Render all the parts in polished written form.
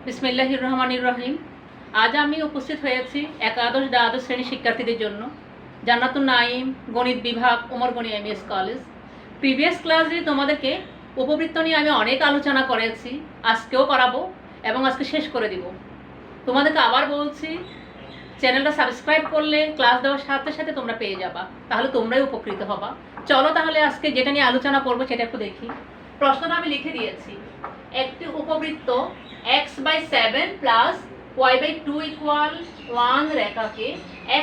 বিসমিল্লাহির রহমানির রহিম। আজ আমি উপস্থিত হয়েছি একাদশ দ্বাদশ শ্রেণীর শিক্ষার্থীদের জন্য জান্নাতুন নাঈম গণিত বিভাগ Omar Gani MS college. Previous ক্লাসে তোমাদেরকে উপবৃত্ত নিয়ে আমি অনেক আলোচনা করেছি, আজকেও করাবো এবং আজকে শেষ করে দিব। তোমাদেরকে আবার বলছি, চ্যানেলটা সাবস্ক্রাইব করলে ক্লাস দেওয়ার সাথে সাথে তোমরা পেয়ে যাবা, তাহলে তোমরাই উপকৃত হবা। চলো তাহলে আজকে যেটা নিয়ে আলোচনা করবো সেটা একটু দেখি। প্রশ্নটা আমি লিখে দিয়েছি। একটি উপবৃত্ত x/7 প্লাস y/2 ইকুয়াল 1 রেখাকে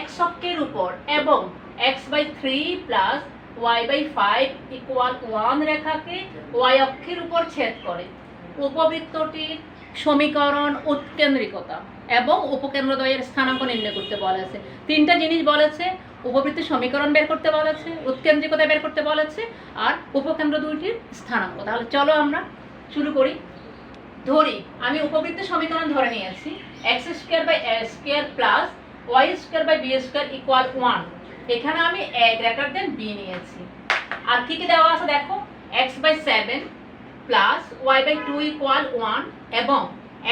x অক্ষের উপর এবং x/3 প্লাস y/5 ইকুয়াল 1 রেখাকে y অক্ষের উপর ছেদ করে। উপবৃত্তটির সমীকরণ, উৎকেন্দ্রিকতা এবং উপকেন্দ্রদ্বয়ের স্থানাঙ্ক নির্ণয় করতে বলেছে। তিনটা জিনিস বলেছে, উপবৃত্তের সমীকরণ বের করতে বলেছে, উৎকেন্দ্রিকতা বের করতে বলেছে, আর উপকেন্দ্র দুইটির স্থানাঙ্ক। তাহলে চলো আমরা শুরু করি। ধরি আমি উপবৃত্তের সমীকরণ ধরে নিয়েছি x²/a² প্লাস y²/b² ইকুয়াল 1। এখানে আমি a গ্রেটার দেন b নিয়েছি। আর কি কি দেওয়া আছে দেখো, x/7 প্লাস y/2 ইকুয়াল 1 এবং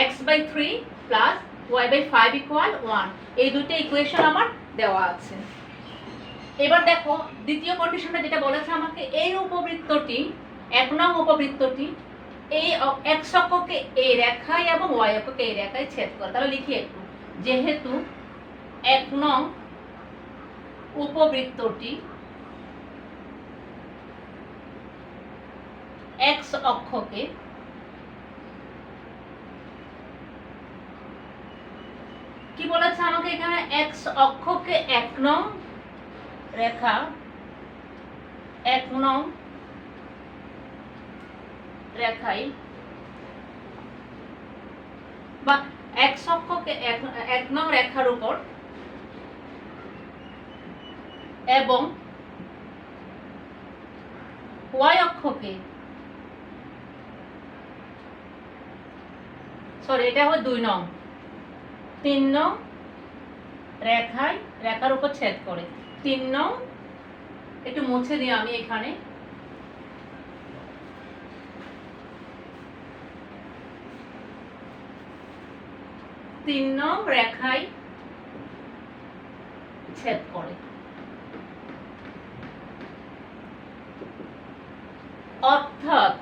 x/3 প্লাস y/5 ইকুয়াল 1। এই দুটো ইকুয়েশন আমার দেওয়া আছে। এবার দেখো দ্বিতীয় কন্ডিশনটা যেটা বলেছে আমাকে, এই উপবৃত্তটি 1 নং উপবৃত্তটি এই x অক্ষকে এই রেখায় এবং y অক্ষকে এই রেখায় ছেদ করে। তাহলে লিখি একটু, যেহেতু 1 নং উপবৃত্তটি x অক্ষকে কি বলেছে আমাকে, এখানে x অক্ষকে 1 নং রেখা 1 নং রেখায় বা x অক্ষকে 1 নং রেখার উপর এবং y অক্ষকে, সরি এটা হবে 2 নং 3 নং রেখার উপর ছেদ করে। 3 নং একটু মুছে দিই আমি এখানে, 3 নং রেখায় ছেদ করে। অর্থাৎ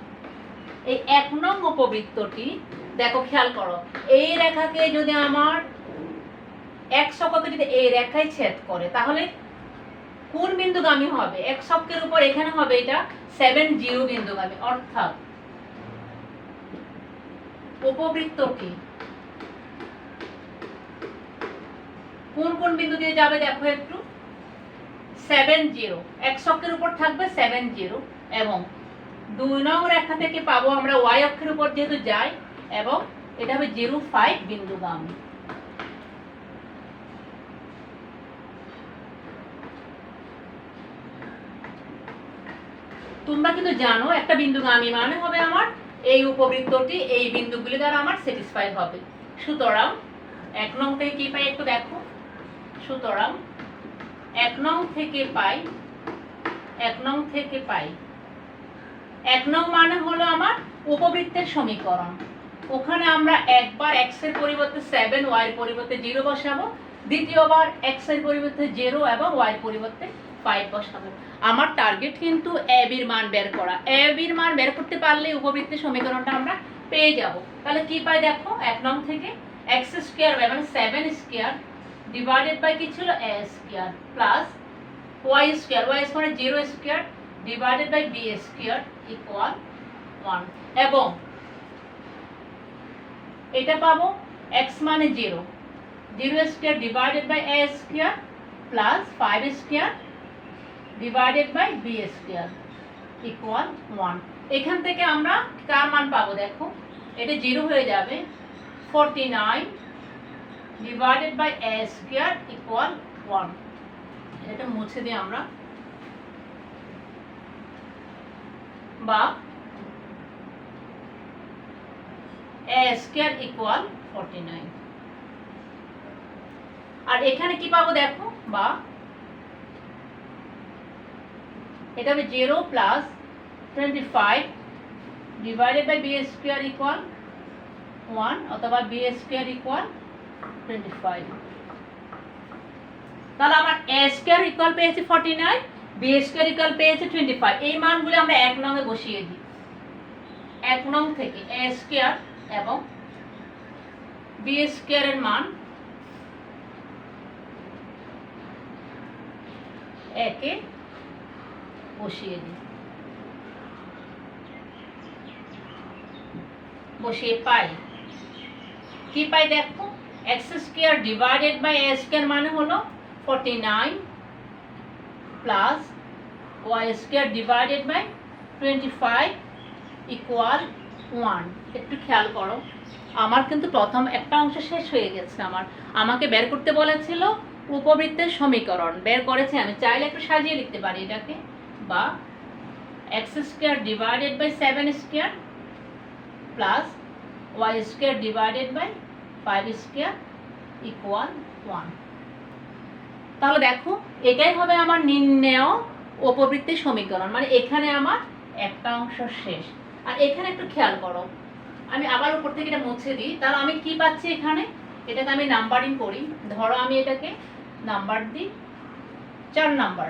এই 1 নং উপবৃত্তটি, দেখো খেয়াল করো, এই রেখাকে যদি আমার x অক্ষকে যদি এই রেখায় ছেদ করে, তাহলে কোন বিন্দুগামী হবে? x অক্ষের উপর এখানে হবে এটা 7 বিন্দুগামী। অর্থাৎ উপবৃত্তটি কোন কোন বিন্দু দিয়ে যাবে দেখো একটু, 7 x অক্ষের উপর থাকবে 7 এবং 2 নং রেখা থেকে পাবো আমরা y অক্ষের উপর যেহেতু যায়, এবং এটা হবে 0,5 বিন্দুগামী। তোমরা কিন্তু জানো একটা বিন্দুগামী মানে হবে আমার এই উপবৃত্তটি এই বিন্দুগুলি দ্বারা আমার স্যাটিসফাই হবে। সুতরাং 1 নং থেকে কি পাই একটু দেখো, সুতরাং 1 নং থেকে পাই 1 নং মানে হলো আমার উপবৃত্তের সমীকরণ। ওখানে আমরা একবার x এর পরিবর্তে 7, y এর পরিবর্তে 0 বসাবো, দ্বিতীয়বার x এর পরিবর্তে 0 এবং y এর পরিবর্তে 5 বসাবো। আমার টার্গেট কিন্তু ab এর মান বের করা। ab এর মান বের করতে পারলে উপবৃত্তের সমীকরণটা আমরা পেয়ে যাব। তাহলে কি পাই দেখো, 1 নং থেকে x² মানে 7² ডিভাইডেড বাই কি ছিল a² প্লাস y² মানে 0² ডিভাইডেড বাই b² ইকুয়াল 1 এবং এটা পাবো x মানে 0² divided by a² plus 5² divided by b² equal 1। এখান থেকে আমরা কার মান পাবো দেখো, এটা 0 হয়ে যাবে, 49 ডিভাইডেড বাই a² ইকুয়াল 1। এটা মুছে দিই আমরা, বা a² ইকুয়াল 49। আর এখানে কি পাবো দেখো, বা এটা হবে 0 plus 25 divided by b square equal 1 অথবা বি স্কয়ার ইকুয়াল 25। তাহলে আমার এ স্কয়ার ইকুয়াল পেয়েছি 49, বি স্কয়ার ইকুয়াল পেয়েছি 25। এই মানগুলো আমরা 1 নংয়ে বসিয়ে দিই। 1 নং থেকে এ স্কয়ার এবং বি স্কয়ারের মান একে বসিয়ে দিই, বসিয়ে পাই কি পাই দেখো, X square divided by A square মানে হলো 49 plus Y square divided by 25 equal 1। একটু খেয়াল করো, আমার কিন্তু প্রথম একটা অংশ শেষ হয়ে গেছে। আমাকে বের করতে বলেছিল উপবৃত্তের সমীকরণ, বের করেছি আমি। চাইলে একটু সাজিয়ে লিখতে পারি এটাকে, বা X square divided by 7 square plus Y square divided by 5 square equal 1। তাহলে দেখো, এটাই হবে আমার নির্ণেয় উপবৃত্তের সমীকরণ। মানে এখানে আমার একটা অংশ শেষ। আর এখানে একটু খেয়াল করো, আমি আবার উপর থেকে এটা মুছে দিই। তাহলে আমি কি পাচ্ছি এখানে, এটাকে আমি নাম্বারিং করি। ধরো আমি এটাকে নাম্বার দিই 4 নাম্বার।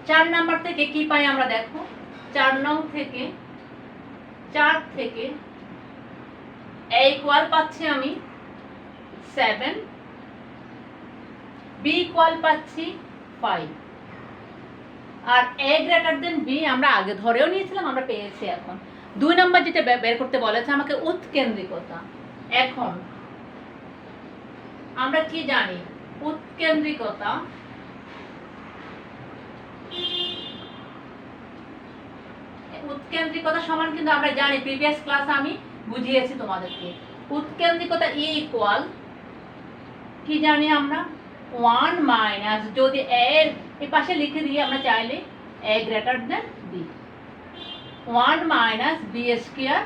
4 নাম্বার থেকে কি পাই আমরা দেখো, 4 নং থেকে 4 থেকে এ ইকুয়াল পাচ্ছি আমি 7, বি ইকুয়াল পাচ্ছি 5, আর এ গ্রেটার দেন বি আমরা আগে ধরেও নিয়েছিলাম, আমরা পেয়েছি। এখন 2 নাম্বার যেটা বের করতে বলেছে আমাকে উৎকেন্দ্রিকতা। এখন আমরা কি জানি, উৎকেন্দ্রিকতা সমান কিন্তু আমরা জানি, প্রিভিয়াস ক্লাসে আমি বুঝিয়েছি তোমাদেরকে। উৎকেন্দ্রিকতা ই ইকুয়াল কি জানি আমরা, 1 মাইনাস, যদি এর এই পাশে লিখে দিই আমরা চাইলে A greater than B, 1 minus B square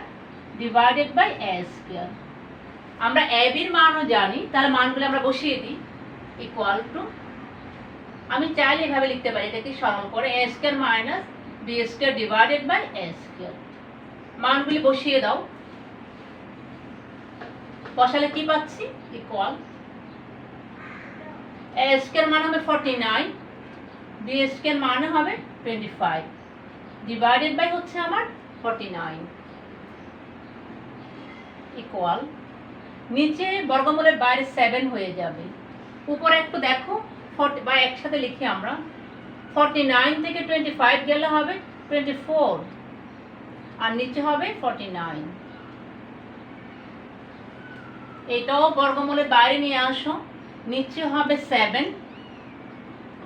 divided by A square. আমরা এ বির মানও জানি, তাহলে মানগুলো আমরা বসিয়ে দিই। ইকুয়াল টু, আমি চাইলে এভাবে লিখতে পারি, এটাকে সরল করে A square minus B square divided by A square. মানগুলি বসিয়ে দাও, বসালে কি পাচ্ছি, ইকুয়াল এ স্কয়ার মান হবে 49, বি স্কয়ার মান হবে 25, ডিভাইডেড বাই হচ্ছে আমার 49 ইকুয়াল, নিচে বর্গমূলের বাইরে 7 হয়ে যাবে, উপরে একটু দেখো 40 বা একসাথে লিখি আমরা। 49 থেকে 25 গেলে হবে 24, আর নিচে হবে 49। এটাও বর্গমূলের বাইরে নিয়ে আসো, নিচে হবে 7।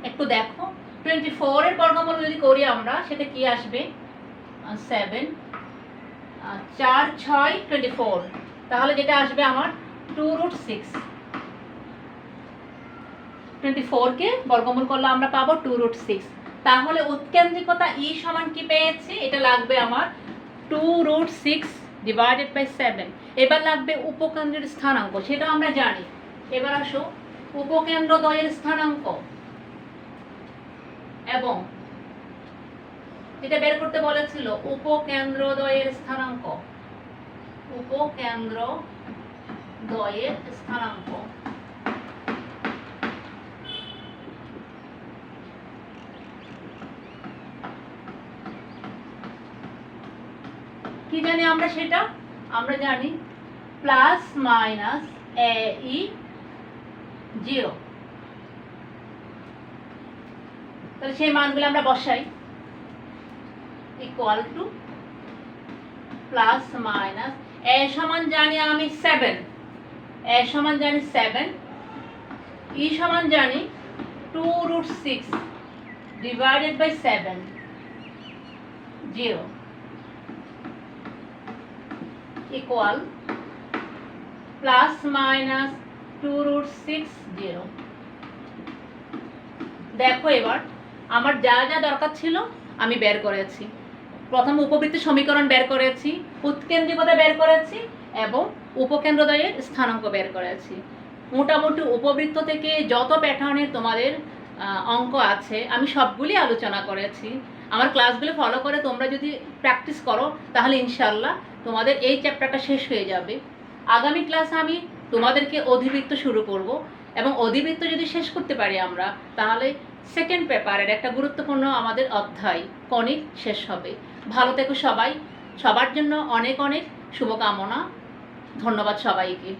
একটু দেখো 24 এর বর্গমূল যদি করি আমরা, সেটা কি আসবে, 7 4 6 24, তাহলে যেটা আসবে আমার 2√6। 24 কে বর্গমূল করলে আমরা পাবো 2√6। তাহলে উৎকেন্দ্রিকতা ই সমান কি পেয়েছি, এটা লাগবে আমার 2√6 ডিভাইডেড বাই 7। এবার লাগবে উপকেন্দ্রের স্থানাঙ্ক, সেটা আমরা জানি। এবার আসো উপকেন্দ্রদ্বয়ের স্থানাঙ্ক, এবং যেটা বের করতে বলেছিল উপকেন্দ্রদ্বয়ের স্থানাঙ্ক, উপকেন্দ্রদ্বয়ের স্থানাঙ্ক। কি জানি আমরা, সেটা আমরা জানি প্লাস মাইনাস এ ই 0। তাহলে সেই মানগুলো আমরা বসাই। ইকুয়াল টু প্লাস মাইনাস এ সমান জানি আমি 7, এ সমান জানি 7, ই সমান জানি 2√6 divided by 7, 0 equal plus minus 2√6 0। দেখো এবার আমার যা যা দরকার ছিল আমি বের করেছি। প্রথম উপবৃত্তের সমীকরণ বের করেছি, উৎকেন্দ্রিকতা বের করেছি, এবং উপকেন্দ্রদ্বয়ের স্থানাঙ্ক বের করেছি। মোটামুটি উপবৃত্ত থেকে যত প্যাটার্নের তোমাদের অঙ্ক আছে আমি সবগুলি আলোচনা করেছি। আমার ক্লাসগুলো ফলো করে তোমরা যদি প্র্যাকটিস করো তাহলে ইনশাল্লাহ তোমাদের এই চ্যাপ্টারটা শেষ হয়ে যাবে। আগামী ক্লাসে আমি তোমাদেরকে অধিবৃত্ত শুরু করব, এবং অধিবৃত্ত যদি শেষ করতে পারি আমরা, তাহলে সেকেন্ড পেপারের একটা গুরুত্বপূর্ণ আমাদের অধ্যায় কণিক শেষ হবে। ভালো থেকো সবাই, সবার জন্য অনেক অনেক শুভকামনা। ধন্যবাদ সবাইকে।